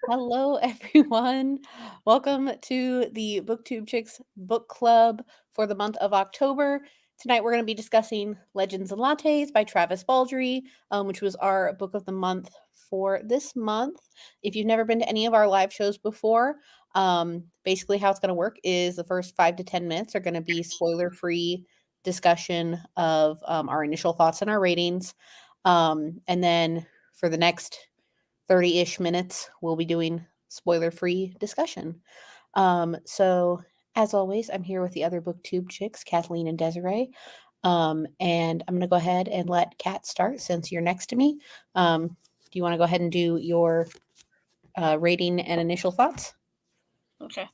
Hello, everyone. Welcome to the Booktube Chicks Book Club for the month of October. Tonight, we're going to be discussing Legends and Lattes by Travis Baldree, which was our book of the month for this month. If you've never been to any of our live shows before, basically how it's going to work is the first 5 to 10 minutes are going to be spoiler-free discussion of our initial thoughts and our ratings. And then for the next 30-ish minutes, we'll be doing spoiler-free discussion. So as always, I'm here with the other Booktube chicks, Kathleen and Desiree. And I'm going to go ahead and let Kat start since you're next to me. Do you want to go ahead and do your rating and initial thoughts? Okay.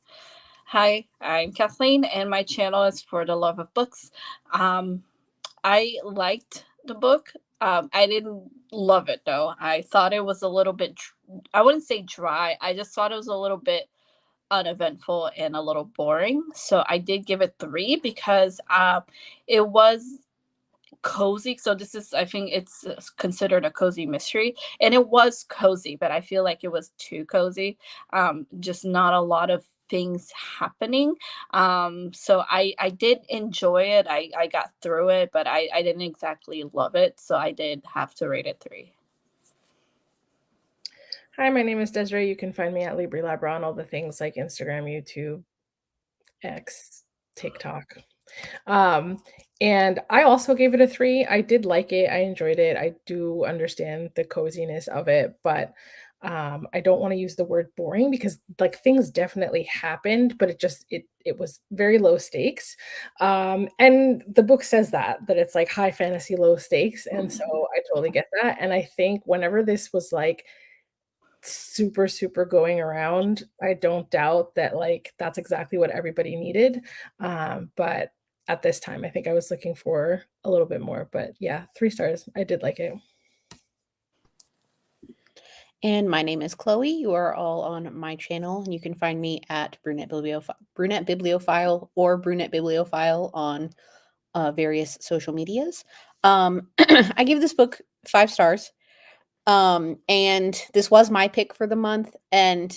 Hi, I'm Kathleen, and my channel is For the Love of Books. I liked the book. I didn't love it though. I thought it was a little bit, I wouldn't say dry. I just thought it was a little bit uneventful and a little boring. So I did give it 3 because it was cozy. So this is, I think it's considered a cozy mystery, and it was cozy, but I feel like it was too cozy. Just not a lot of things happening. So I did enjoy it. I got through it, but I didn't exactly love it, so I did have to rate it 3. Hi, my name is Desiree. You can find me at LibriLabra on all the things like Instagram, YouTube, X, TikTok. And I also gave it a 3. I did like it. I enjoyed it. I do understand the coziness of it, but I don't want to use the word boring because like things definitely happened, but it was very low stakes. And the book says that it's like high fantasy, low stakes. And so I totally get that. And I think whenever this was like super going around, I don't doubt that like that's exactly what everybody needed. But at this time I think I was looking for a little bit more, but yeah, 3 stars. I did like it. And my name is Chloe. You are all on my channel, and you can find me at Brunette Bibliophile or Brunette Bibliophile on various social medias. I give this book 5 stars. And this was my pick for the month. And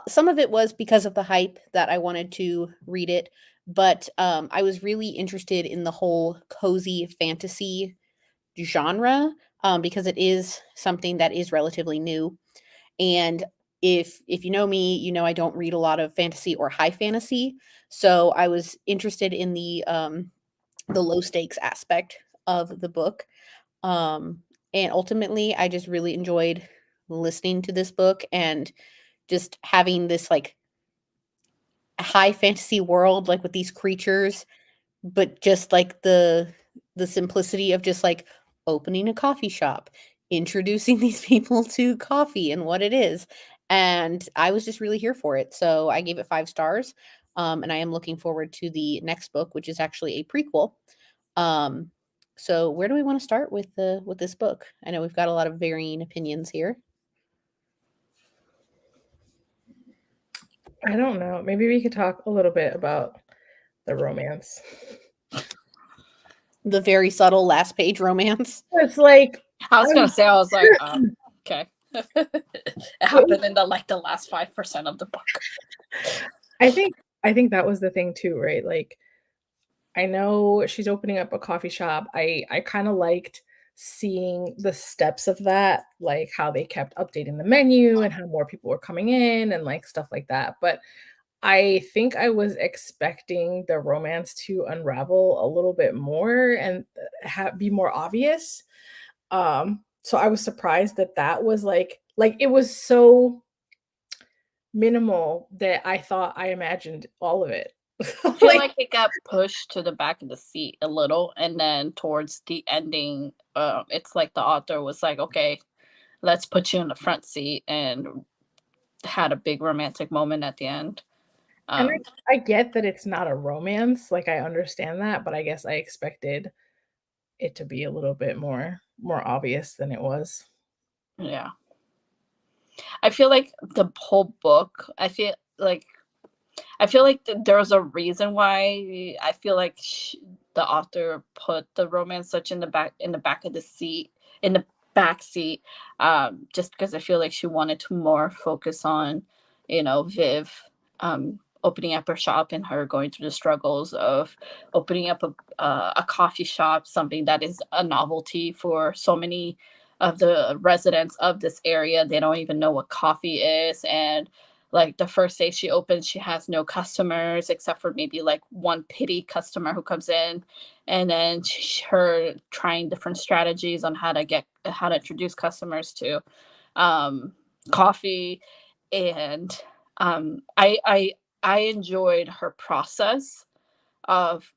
some of it was because of the hype that I wanted to read it. But I was really interested in the whole cozy fantasy genre because it is something that is relatively new. And if you know me, you know I don't read a lot of fantasy or high fantasy. So I was interested in the low stakes aspect of the book. And ultimately, I just really enjoyed listening to this book and just having this like high fantasy world, like with these creatures, but just like the simplicity of just like opening a coffee shop, introducing these people to coffee and what it is. And I was just really here for it. So I gave it 5 stars. And I am looking forward to the next book, which is actually a prequel. Um, so where do we want to start with this book? I know we've got a lot of varying opinions here. I don't know. Maybe we could talk a little bit about the romance. The very subtle last page romance. It's like I was gonna say, I was like, okay. It happened in the last 5% of the book. I think that was the thing too, right? Like I know she's opening up a coffee shop. I kind of liked seeing the steps of that, like how they kept updating the menu and how more people were coming in and like stuff like that. But I think I was expecting the romance to unravel a little bit more and be more obvious. So I was surprised that that was like it was so minimal that I thought I imagined all of it. I feel like it got pushed to the back of the seat a little, and then towards the ending, it's like the author was like, okay, let's put you in the front seat, and had a big romantic moment at the end. And I get that it's not a romance, like, I understand that, but I guess I expected it to be a little bit more obvious than it was. Yeah. I feel like the whole book, there's a reason why I feel like the author put the romance such in the back of the seat, in the backseat, just because I feel like she wanted to more focus on, Viv opening up her shop and her going through the struggles of opening up a coffee shop, something that is a novelty for so many of the residents of this area. They don't even know what coffee is. And like the first day she opens, she has no customers except for maybe like one pity customer who comes in. And then her trying different strategies on how to introduce customers to coffee. And I enjoyed her process of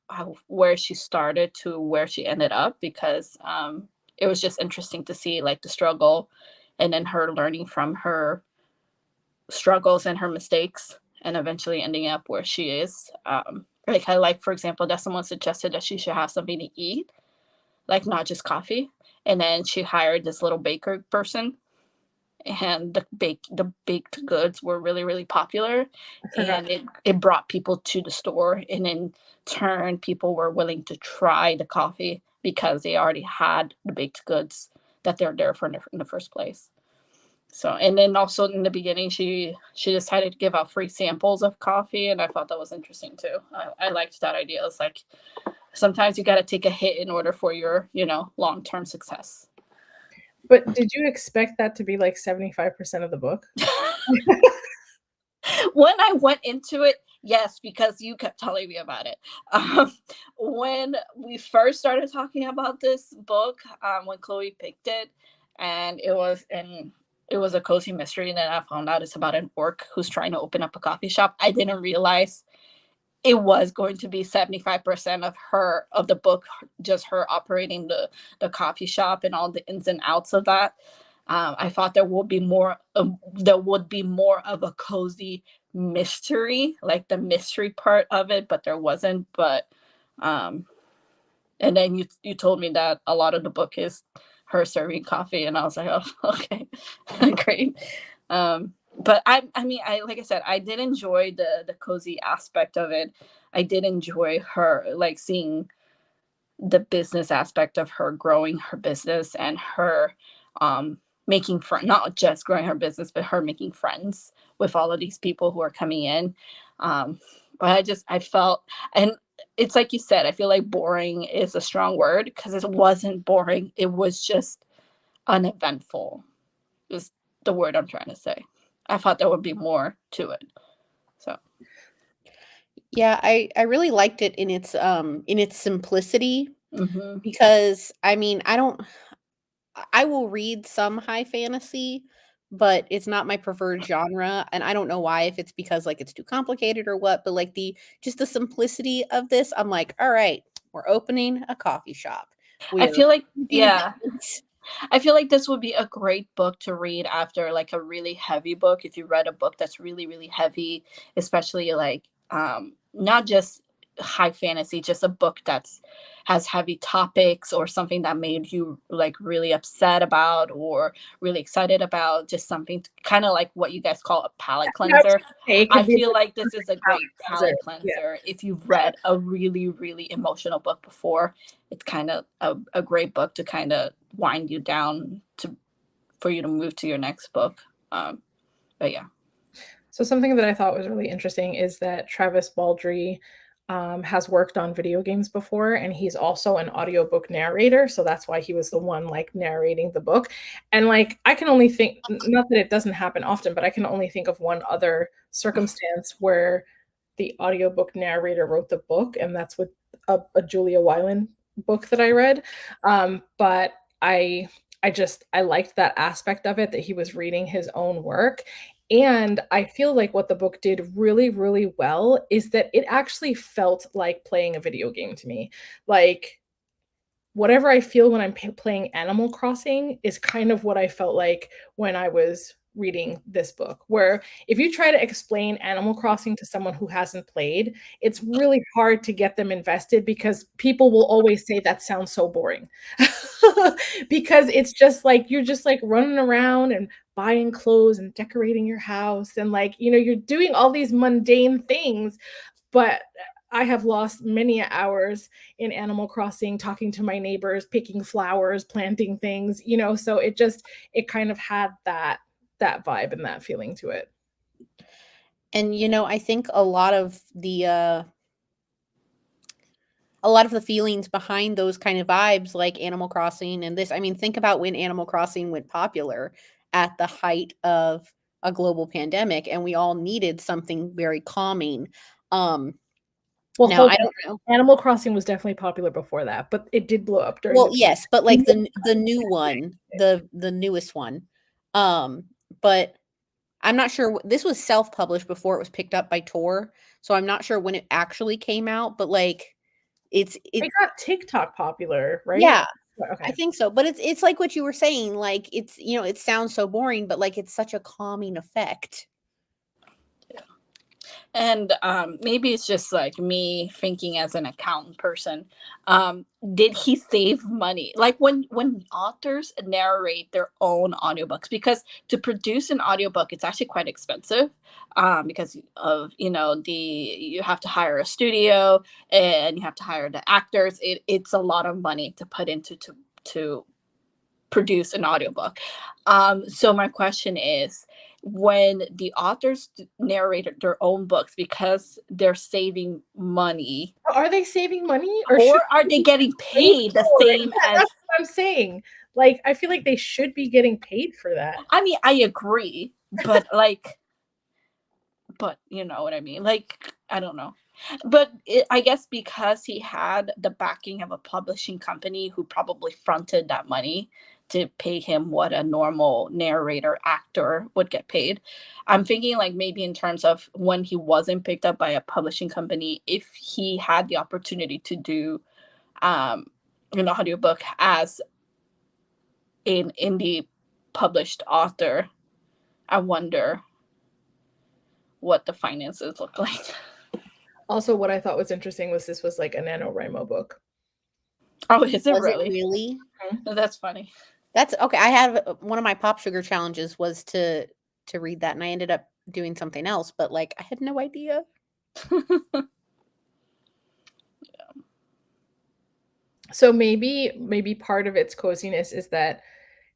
where she started to where she ended up, because it was just interesting to see like the struggle, and then her learning from her struggles and her mistakes, and eventually ending up where she is. Like I like, for example, that someone suggested that she should have something to eat, like not just coffee. And then she hired this little baker person, and the baked goods were really, really popular, I forgot. and it brought people to the store, and in turn people were willing to try the coffee because they already had the baked goods that they're there for in the first place. So, and then also in the beginning, she decided to give out free samples of coffee, and I thought that was interesting too. I liked that idea. It's like sometimes you got to take a hit in order for your long-term success. But did you expect that to be like 75% of the book? When I went into it, yes, because you kept telling me about it. When we first started talking about this book, when Chloe picked it, and it was a cozy mystery, and then I found out it's about an orc who's trying to open up a coffee shop. I didn't realize it was going to be 75% of the book, just her operating the coffee shop and all the ins and outs of that. I thought there would be more of a cozy mystery, like the mystery part of it, but there wasn't. But and then you told me that a lot of the book is her serving coffee, and I was like, oh, okay, great. But I mean, like I said, I did enjoy the cozy aspect of it. I did enjoy her, like, seeing the business aspect of her growing her business, and her making friends, not just growing her business, but her making friends with all of these people who are coming in. But I felt, and it's like you said, I feel like boring is a strong word, because it wasn't boring. It was just uneventful, is the word I'm trying to say. I thought there would be more to it. So Yeah, I really liked it in its simplicity, mm-hmm. because I mean, I will read some high fantasy, but it's not my preferred genre, and I don't know why, if it's because like it's too complicated or what, but like just the simplicity of this, I'm like, all right, we're opening a coffee shop. I feel like, Yeah. I feel like this would be a great book to read after like a really heavy book. If you read a book that's really, really heavy, especially like not just high fantasy, just a book that's has heavy topics, or something that made you like really upset about or really excited about, just something kind of like what you guys call a palate cleanser. I feel like this is a great palate cleanser. If you've read a really, really emotional book before, it's kind of a great book to kind of wind you down for you to move to your next book. But yeah. So something that I thought was really interesting is that Travis Baldree has worked on video games before, and he's also an audiobook narrator. So that's why he was the one like narrating the book. And like, I can only think, not that it doesn't happen often, but I can only think of one other circumstance where the audiobook narrator wrote the book, and that's with a Julia Weiland book that I read. But I liked that aspect of it, that he was reading his own work. And I feel like what the book did really, really well is that it actually felt like playing a video game to me. Like, whatever I feel when I'm playing Animal Crossing is kind of what I felt like when I was reading this book, where if you try to explain Animal Crossing to someone who hasn't played, it's really hard to get them invested, because people will always say that sounds so boring. Because it's just like, you're just like running around and buying clothes and decorating your house, and like, you're doing all these mundane things. But I have lost many hours in Animal Crossing, talking to my neighbors, picking flowers, planting things, so it kind of had that vibe and that feeling to it. And I think a lot of the feelings behind those kind of vibes, like Animal Crossing and this, I mean, think about when Animal Crossing went popular at the height of a global pandemic, and we all needed something very calming. Well, Now, I don't know. Animal Crossing was definitely popular before that, but it did blow up during Well, the yes, but like the new one, the newest one. But I'm not sure. This was self-published before it was picked up by Tor, so I'm not sure when it actually came out. But like, it got TikTok popular, right? Yeah, I Okay. think so. But it's like what you were saying. Like, it's it sounds so boring, but like it's such a calming effect. And maybe it's just like me thinking as an accountant person. Did he save money? Like when authors narrate their own audiobooks, because to produce an audiobook, it's actually quite expensive, because of you have to hire a studio and you have to hire the actors. It's a lot of money to put into to produce an audiobook. So my question is, when the authors narrate their own books because they're saving money, Are they saving money, or should are they getting paid the same Yeah, as? that's what I'm saying. Like, I feel like they should be getting paid for that. I mean, I agree, but but you know what I mean? Like, I don't know. But I guess because he had the backing of a publishing company who probably fronted that money to pay him what a normal narrator actor would get paid. I'm thinking like maybe in terms of when he wasn't picked up by a publishing company, if he had the opportunity to do an audiobook as an indie published author, I wonder what the finances look like. Also, what I thought was interesting was this was like a NaNoWriMo book. Oh, is it Was it really? really? That's funny. That's okay. I have one of my Pop Sugar challenges was to read that, and I ended up doing something else, but like I had no idea. So maybe part of its coziness is that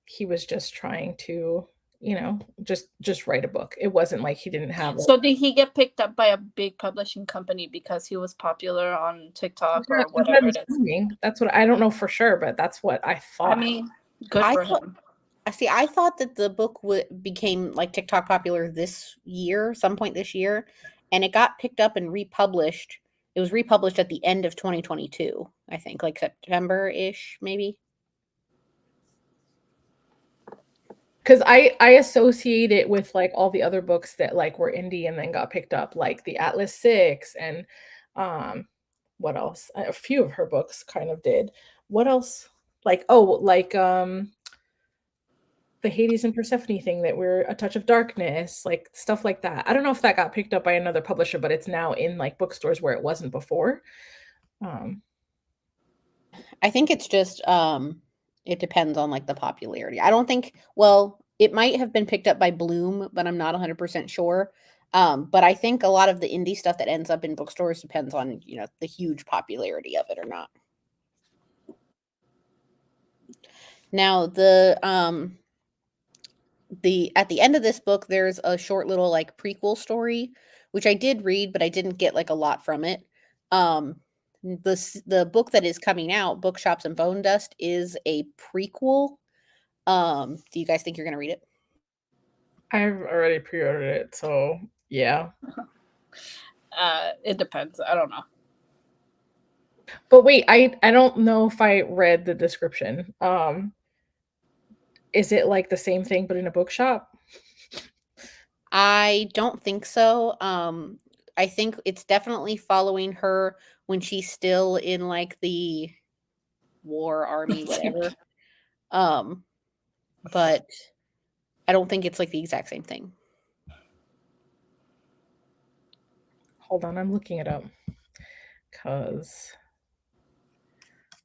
he was just trying to, just write a book. It wasn't like he didn't have So did he get picked up by a big publishing company because he was popular on TikTok or whatever it is? That's what I don't know for sure, but that's what I thought. I mean, good for him. I thought that the book became like TikTok popular this year, some point this year, and it got picked up and republished. It was republished at the end of 2022, I think, like September-ish, maybe. Because I associate it with like all the other books that like were indie and then got picked up, like the Atlas 6 and what else? A few of her books kind of did. What else? Like the Hades and Persephone thing that we're A Touch of Darkness, like stuff like that. I don't know if that got picked up by another publisher, but it's now in like bookstores where it wasn't before. I think it's just it depends on like the popularity. I don't think, well, it might have been picked up by Bloom, but I'm not 100% sure. But I think a lot of the indie stuff that ends up in bookstores depends on, the huge popularity of it or not. Now, at the end of this book, there's a short little like prequel story, which I did read, but I didn't get like a lot from it. The book that is coming out, Bookshops and Bone Dust, is a prequel. Do you guys think you're gonna read it? I've already pre-ordered it, so yeah. It depends. I don't know. But wait, I don't know if I read the description. Is it like the same thing but in a bookshop? I don't think so. I think it's definitely following her when she's still in like the war army, whatever. But I don't think it's like the exact same thing. Hold on, I'm looking it up.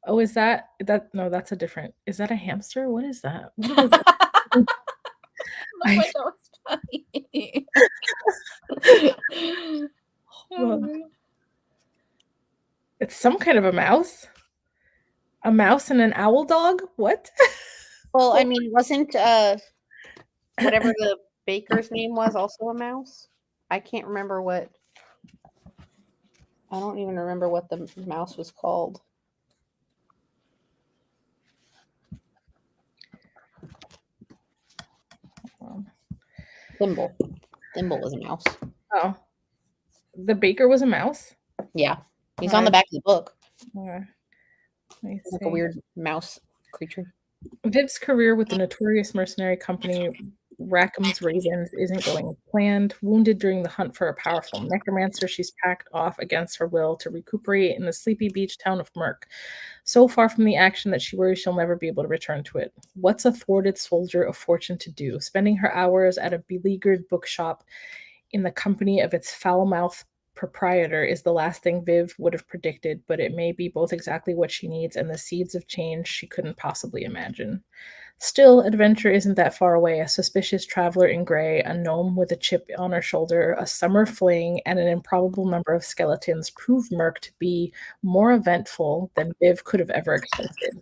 Oh, is that no, that's a different. Is that a hamster? What is that? What Oh my God, it's funny. It's some kind of a mouse. A mouse and an owl dog? What? Well, I mean, wasn't whatever the baker's name was also a mouse? I can't remember what. I don't even remember what the mouse was called. Thimble. Thimble was a mouse. Oh. The baker was a mouse? Yeah. He's on the back of the book. He's like a weird mouse creature. Viv's career with the notorious mercenary company Rackham's Ravens isn't going as planned. Wounded during the hunt for a powerful necromancer, she's packed off against her will to recuperate in the sleepy beach town of Merk. So far from the action that she worries she'll never be able to return to it. What's a thwarted soldier of fortune to do? Spending her hours at a beleaguered bookshop in the company of its foul-mouthed proprietor is the last thing Viv would have predicted, but it may be both exactly what she needs and the seeds of change she couldn't possibly imagine. Still, adventure isn't that far away. A suspicious traveler in gray, a gnome with a chip on her shoulder, a summer fling, and an improbable number of skeletons prove Merk to be more eventful than Viv could have ever expected.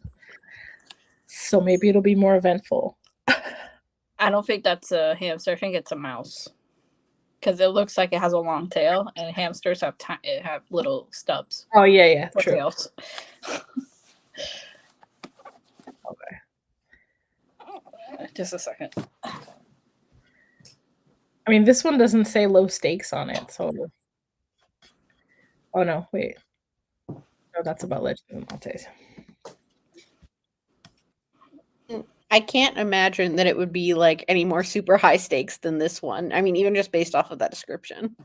So maybe it'll be more eventful. I don't think that's a hamster. I think it's a mouse. Because it looks like it has a long tail, and hamsters have little stubs. Oh, yeah, true. Tails. Okay. Just a second. I mean, this one doesn't say low stakes on it, so... Oh, no, wait. No, that's about Legend of Lattes. I can't imagine that it would be like any more super high stakes than this one. I mean, even just based off of that description.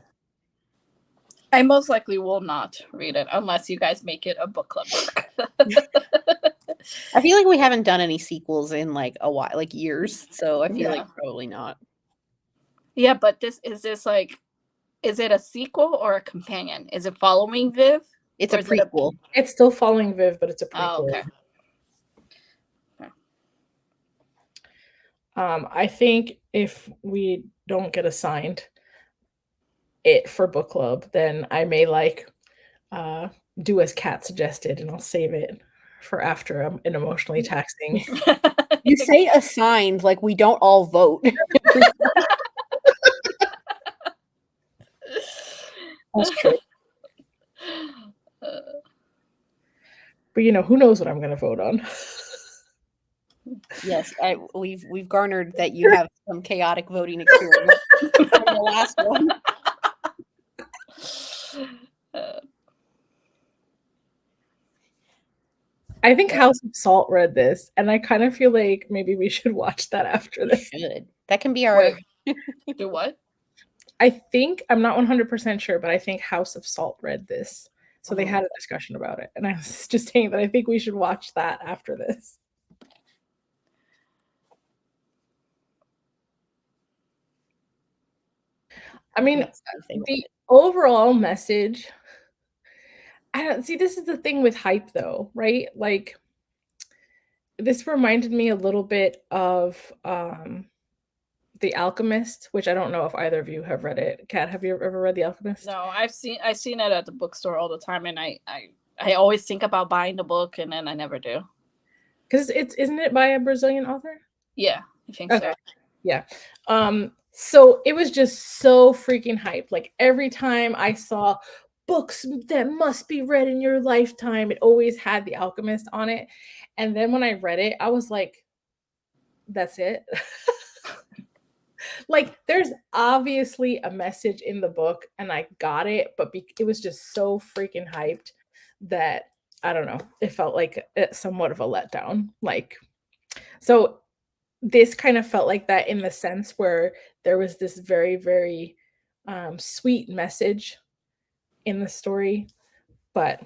I most likely will not read it unless you guys make it a book club book. I feel like we haven't done any sequels in like a while, like years. So I feel like probably not. Yeah, but is it a sequel or a companion? Is it following Viv? It's a prequel. It's still following Viv, but it's a prequel. Oh, okay. I think if we don't get assigned it for book club, then I may do as Kat suggested, and I'll save it for after an emotionally taxing. You say assigned like we don't all vote. That's true. But who knows what I'm going to vote on? Yes, we've garnered that you have some chaotic voting experience from the last one. I think House of Salt read this, and I kind of feel like maybe we should watch that after this. Should. That can be our... Do what? I think, I'm not 100% sure, but I think House of Salt read this. So they had a discussion about it. And I was just saying that I think we should watch that after this. I mean, the overall message, I don't see, this is the thing with hype though, right? Like, this reminded me a little bit of The Alchemist, which I don't know if either of you have read it. Kat, have you ever read The Alchemist? No, I've seen it at the bookstore all the time, and I always think about buying the book, and then I never do. Because isn't it by a Brazilian author? Yeah, I think so. Yeah. So it was just so freaking hyped. Like every time I saw books that must be read in your lifetime, it always had The Alchemist on it. And then when I read it, I was like, that's it. Like there's obviously a message in the book and I got it, but it was just so freaking hyped that I don't know, it felt like somewhat of a letdown. Like, so this kind of felt like that in the sense where there was this very, very sweet message in the story, but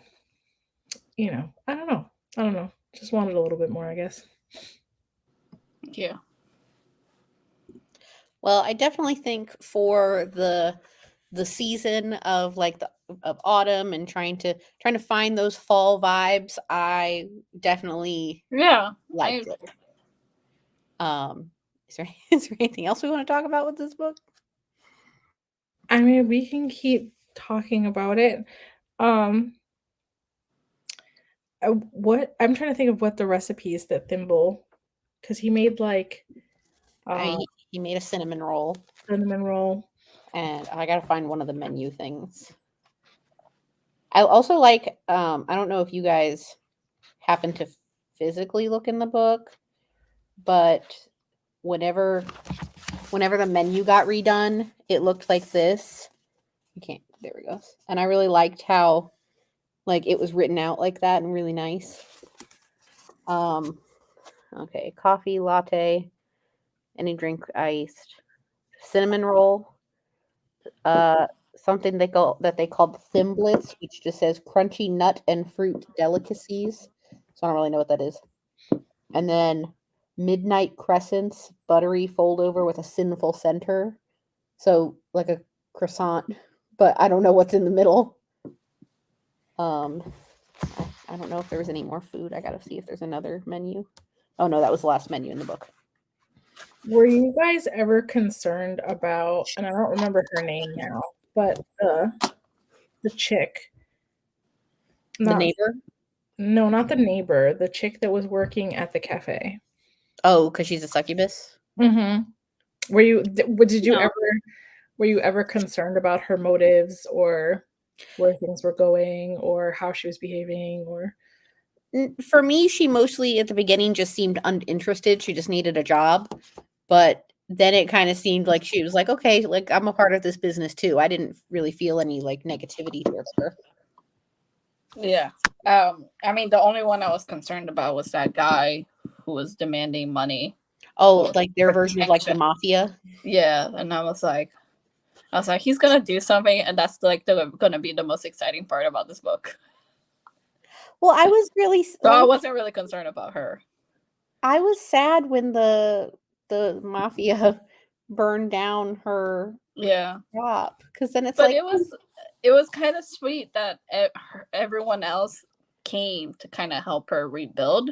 I don't know. Just wanted a little bit more, I guess. Yeah. Well, I definitely think for the season of like of autumn and trying to find those fall vibes, I definitely liked it. Is there anything else we want to talk about with this book? I mean, we can keep talking about it. what I'm trying to think of what the recipes that Thimble, because he made like He made a cinnamon roll, cinnamon roll. and I gotta find one of the menu things. I also like. I don't know if you guys happen to physically look in the book, but whenever the menu got redone, it looked like this. You can't. There we go. And I really liked how, like, it was written out like that and really nice. Okay, coffee, latte, any drink iced, cinnamon roll, something they called thimblets, which just says crunchy nut and fruit delicacies. So I don't really know what that is. And then midnight crescents, buttery fold over with a sinful center. So like a croissant, but I don't know what's in the middle. I don't know if there was any more food. I gotta see if there's another menu. Oh no, that was the last menu in the book. Were you guys ever concerned about, and I don't remember her name now, but the chick, The neighbor? No, not the neighbor, the chick that was working at the cafe. Oh, because she's a succubus? Mm-hmm. Were you No. were you ever concerned about her motives or where things were going or how she was behaving or For me, she mostly at the beginning just seemed uninterested. She just needed a job. But then it kind of seemed like she was like, okay, like I'm a part of this business too. I didn't really feel any like negativity towards her. Yeah. I mean, the only one I was concerned about was that guy who was demanding money. Oh, like their version of like the protection. mafia? Yeah, and I was like, he's gonna do something, and that's like gonna be the most exciting part about this book. Well, I was really So I wasn't really concerned about her. I was sad when the mafia burned down her shop, because then it's But like it was kind of sweet that everyone else came to kind of help her rebuild.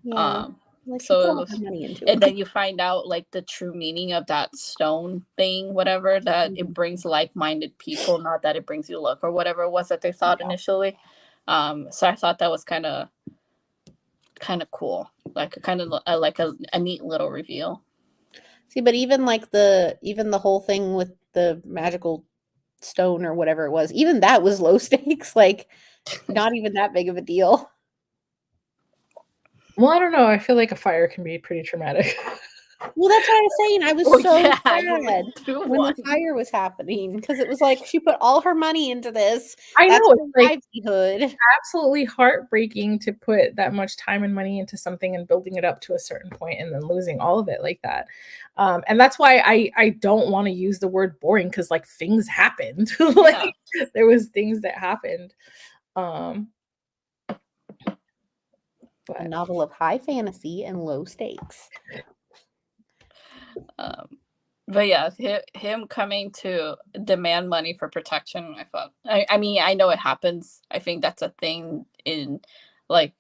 yeah, like she So put it all was, her money into and it. then you find out like the true meaning of that stone thing, whatever, that it brings like-minded people, not that it brings you luck or whatever it was that they thought initially. So I thought that was kind of cool, like a neat little reveal. See, but even like the whole thing with the magical stone or whatever it was, even that was low stakes, like not even that big of a deal. well, I don't know. I feel like a fire can be pretty traumatic. Well, that's what I was saying. I was so sad when the fire was happening because it was like she put all her money into this. I That's know, her it's like livelihood. absolutely heartbreaking to put that much time and money into something and building it up to a certain point and then losing all of it like that. And that's why I don't want to use the word boring because like things happened. Like there was things that happened. A novel of high fantasy and low stakes. But yeah, him coming to demand money for protection, I thought. I mean, I know it happens. I think that's a thing in like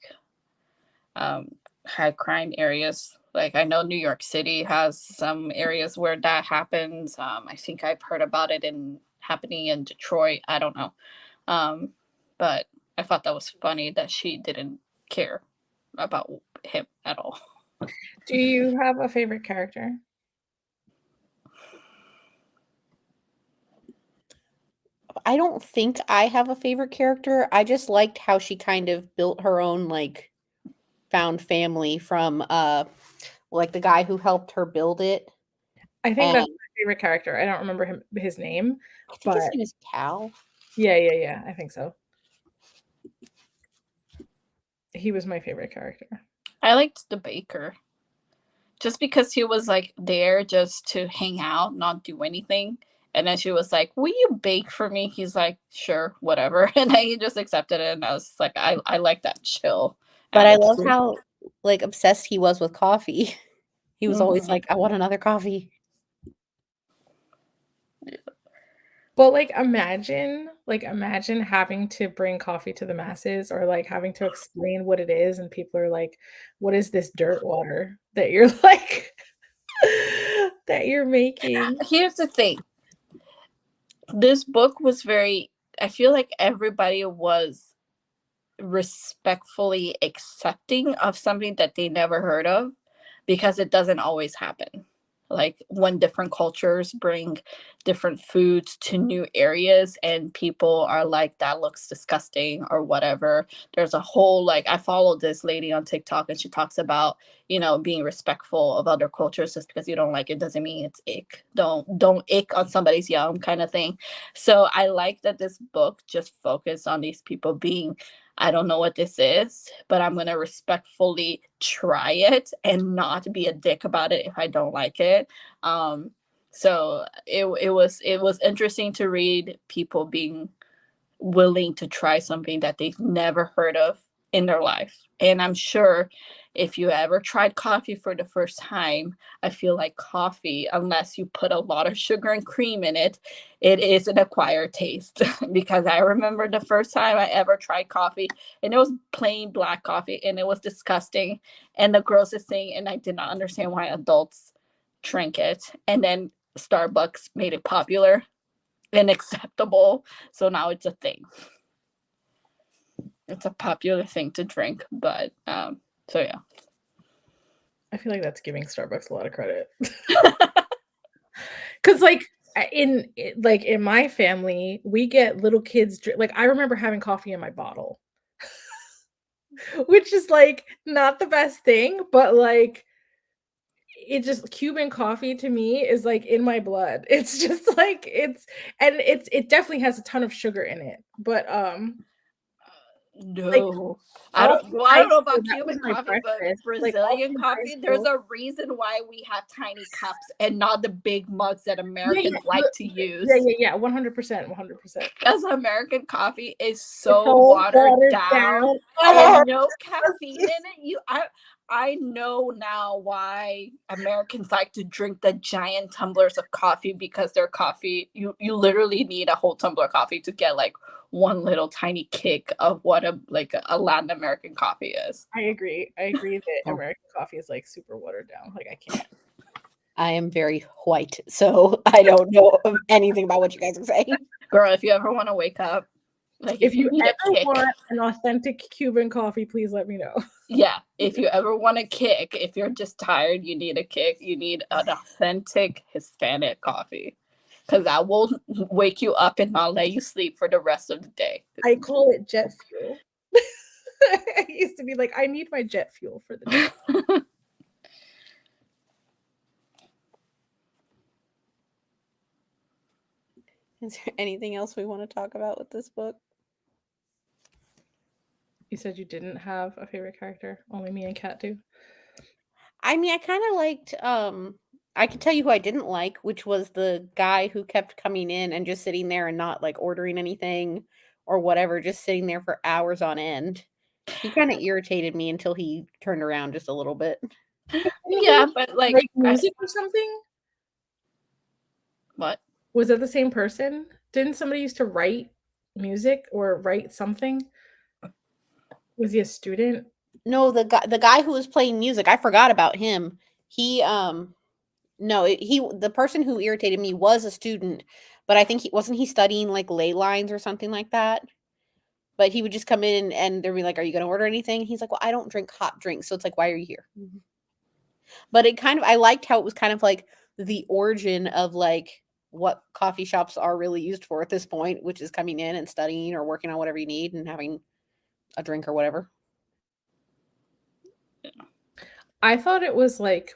high crime areas. Like I know New York City has some areas where that happens. I think I've heard about it happening in Detroit. I don't know. But I thought that was funny that she didn't care about him at all. Do you have a favorite character? I don't think I have a favorite character. I just liked how she kind of built her own like found family from like the guy who helped her build it. I think that's my favorite character. I don't remember his name. I think his name is Cal. Yeah, I think so. He was my favorite character. I liked the baker. Just because he was like there just to hang out, not do anything. And then she was like, will you bake for me? He's like, sure, whatever. And then he just accepted it. And I was like, I like that chill. But I love how like obsessed he was with coffee. He was always Mhm. like, I want another coffee. But like imagine having to bring coffee to the masses or like having to explain what it is and people are like, what is this dirt water that you're like that you're making? Here's the thing. This book was I feel like everybody was respectfully accepting of something that they never heard of, because it doesn't always happen. Like when different cultures bring different foods to new areas and people are like, that looks disgusting or whatever. There's a whole, like, I follow this lady on TikTok and she talks about, being respectful of other cultures. Just because you don't like it doesn't mean it's ick. Don't ick on somebody's yum kind of thing. So I like that this book just focused on these people being, I don't know what this is, but I'm going to respectfully try it and not be a dick about it if I don't like it. So it was interesting to read people being willing to try something that they've never heard of in their life. And I'm sure if you ever tried coffee for the first time, I feel like coffee, unless you put a lot of sugar and cream in it, it is an acquired taste. Because I remember the first time I ever tried coffee and it was plain black coffee and it was disgusting and the grossest thing. And I did not understand why adults drank it. And then Starbucks made it popular and acceptable. So now it's a thing. It's a popular thing to drink, but so yeah. I feel like that's giving Starbucks a lot of credit. Cuz in my family, we get little kids like I remember having coffee in my bottle. Which is like not the best thing, but like it just Cuban coffee to me is like in my blood. It's just like it definitely has a ton of sugar in it. But like No, I all don't. through Well, I high don't know school, about that was Cuban my coffee, but breakfast. Like all Brazilian through high coffee. There's school. a reason why we have tiny cups and not the big mugs that Yeah, Americans yeah, like to yeah, use. yeah, yeah, 100%, 100%. Because American coffee is It's so so watered watered down down. and Oh, no caffeine in it. I know now why Americans like to drink the giant tumblers of coffee, because their coffee, you literally need a whole tumbler of coffee to get like one little tiny kick of what a Latin American coffee is. I agree. I agree that Oh. American coffee is like super watered down. Like I can't. I am very white, so I don't know anything about what you guys are saying. Girl, if you ever want to wake up, like If if you you need a ever kick, want an authentic Cuban coffee, please let me know. yeah, if you ever want a kick, if you're just tired, you need a kick, you need an authentic Hispanic coffee. Because that will wake you up and not let you sleep for the rest of the day. I call it jet fuel. I used to be like, I need my jet fuel for the day. Is there anything else we want to talk about with this book? You said you didn't have a favorite character. Only me and Kat do. I mean, I kind of liked I can tell you who I didn't like, which was the guy who kept coming in and just sitting there and not like ordering anything or whatever, just sitting there for hours on end. He kind of irritated me until he turned around just a little bit. Yeah, but like music or something? what? Was it the same person? Didn't somebody used to write music or write something? Was he a student? No, the guy who was playing music, I forgot about him. He no, the person who irritated me was a student, but I think he studying like ley lines or something like that. But he would just come in and they'd be like, "Are you gonna order anything?" He's like, "Well, I don't drink hot drinks." So it's like, "Why are you here?" But I liked how it was kind of like the origin of like what coffee shops are really used for at this point, which is coming in and studying or working on whatever you need and having a drink or whatever. I thought it was like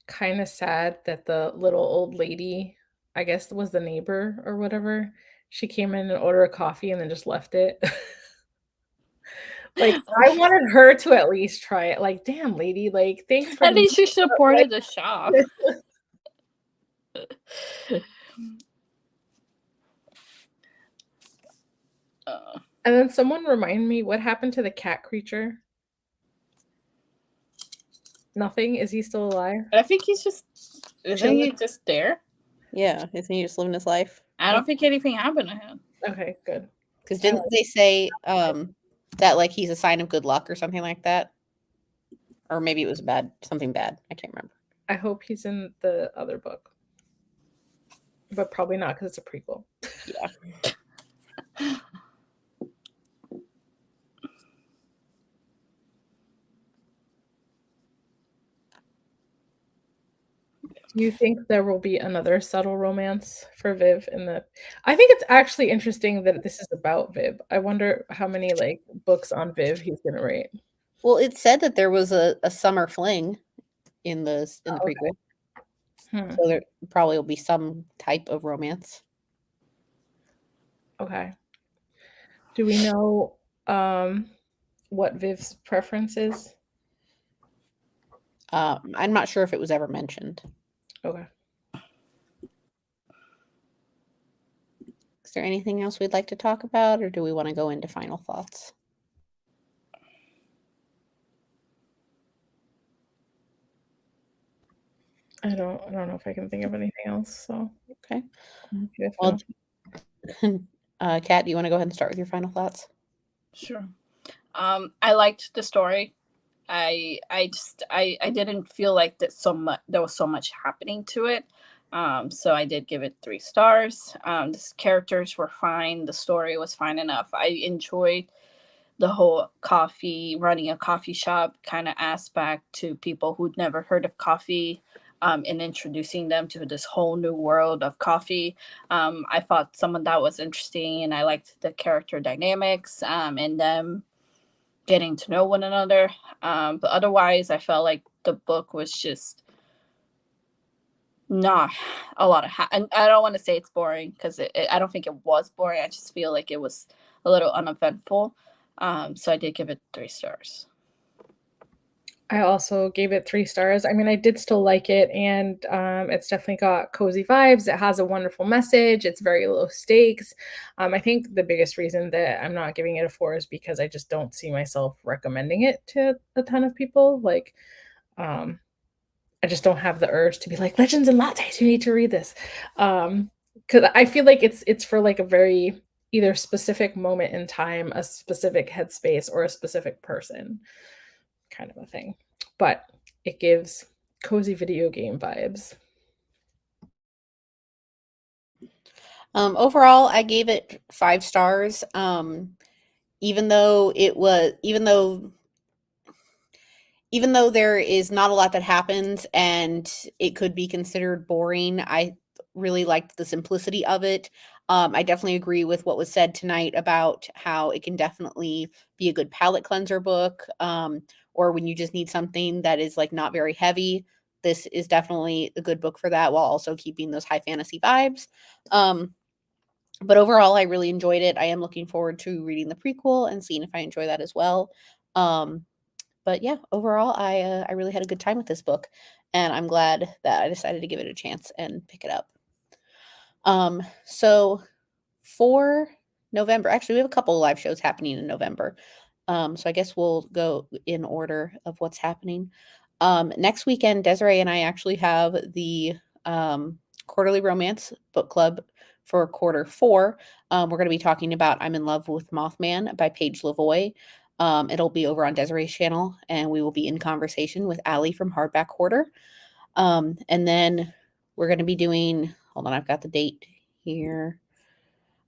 kind of sad that the little old lady, I guess was the neighbor or whatever, she came in and ordered a coffee and then just left it. Like I wanted her to at least try it. Like, damn lady, like thanks for At the least you supported the shop. And then someone remind me what happened to the cat creature? Nothing? Is he still alive? I think isn't he just there? Yeah, isn't he just living his life? I don't think anything happened to him. Okay, good. Because didn't they say that like he's a sign of good luck or something like that? Or maybe it was something bad. I can't remember. I hope he's in the other book. But probably not because it's a prequel. Yeah. Do you think there will be another subtle romance for Viv in the I think it's actually interesting that this is about Viv. I wonder how many, like, books on Viv he's gonna write. Well, it said that there was a summer fling in the Oh, okay. prequel, Hmm, so there probably will be some type of romance. okay. Do we know, what Viv's preference is? I'm not sure if it was ever mentioned. Okay. Is there anything else we'd like to talk about, or do we want to go into final thoughts? I don't know if I can think of anything else, so Okay. you guys Well, know. Kat, do you want to go ahead and start with your final thoughts? Sure. I liked the story. I didn't feel like that there was so much happening to it. So I did give it 3 stars. The characters were fine. The story was fine enough. I enjoyed the whole running a coffee shop kind of aspect to people who'd never heard of coffee, and introducing them to this whole new world of coffee. I thought some of that was interesting, and I liked the character dynamics, and them getting to know one another. But otherwise, I felt like the book was just not a lot of. And I don't want to say it's boring because I don't think it was boring. I just feel like it was a little uneventful. So I did give it 3 stars. I also gave it 3 stars. I mean, I did still like it, and, it's definitely got cozy vibes. It has a wonderful message. It's very low stakes. I think the biggest reason that I'm not giving it a 4 is because I just don't see myself recommending it to a ton of people. Like, um, I just don't have the urge to be like, "Legends and Lattes, you need to read this." Because I feel like it's for, like, a very either specific moment in time, a specific headspace, or a specific person kind of a thing. But it gives cozy video game vibes. Overall, I gave it 5 stars. Even though it was, even though there is not a lot that happens and it could be considered boring, I really liked the simplicity of it. I definitely agree with what was said tonight about how it can definitely be a good palate cleanser book, or when you just need something that is like not very heavy. This is definitely a good book for that while also keeping those high fantasy vibes. But overall, I really enjoyed it. I am looking forward to reading the prequel and seeing if I enjoy that as well. Um, but yeah, overall, I really had a good time with this book, and I'm glad that I decided to give it a chance and pick it up. So for November, actually, we have a couple of live shows happening in November. So I guess we'll go in order of what's happening. Next weekend, Desiree and I actually have the quarterly romance book club for quarter 4. We're going to be talking about I'm in Love with Mothman by Paige Lavoie. It'll be over on Desiree's channel, and we will be in conversation with Allie from Hardback Hoarder. And then we're going to be doing, hold on, I've got the date here.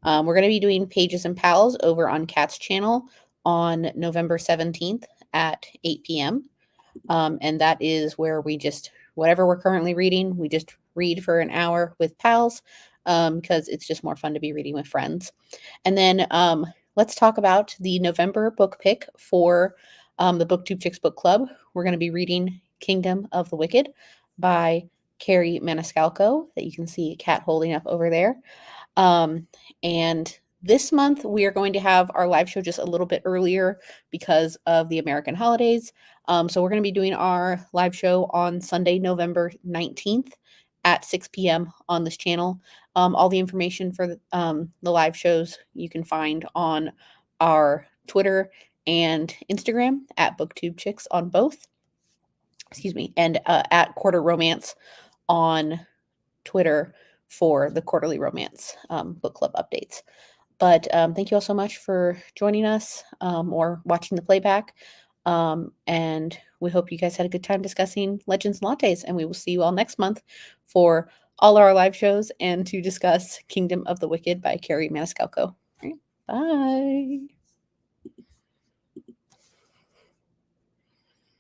We're going to be doing Pages and Pals over on Kat's channel on November 17th at 8 p.m. And that is where we just, whatever we're currently reading, we just read for an hour with pals, because it's just more fun to be reading with friends. And then let's talk about the November book pick for the Booktube Chicks Book Club. We're going to be reading Kingdom of the Wicked by Carrie Maniscalco, that you can see a cat holding up over there. And this month we are going to have our live show just a little bit earlier because of the American holidays. So we're going to be doing our live show on Sunday, November 19th at 6 p.m. on this channel. All the information for the live shows you can find on our Twitter and Instagram at Booktube Chicks on both. Excuse me, and at Quarter Romance on Twitter for the quarterly romance book club updates. But thank you all so much for joining us or watching the playback. And we hope you guys had a good time discussing Legends and Lattes. And we will see you all next month for all our live shows and to discuss Kingdom of the Wicked by Carrie Maniscalco. All right, bye.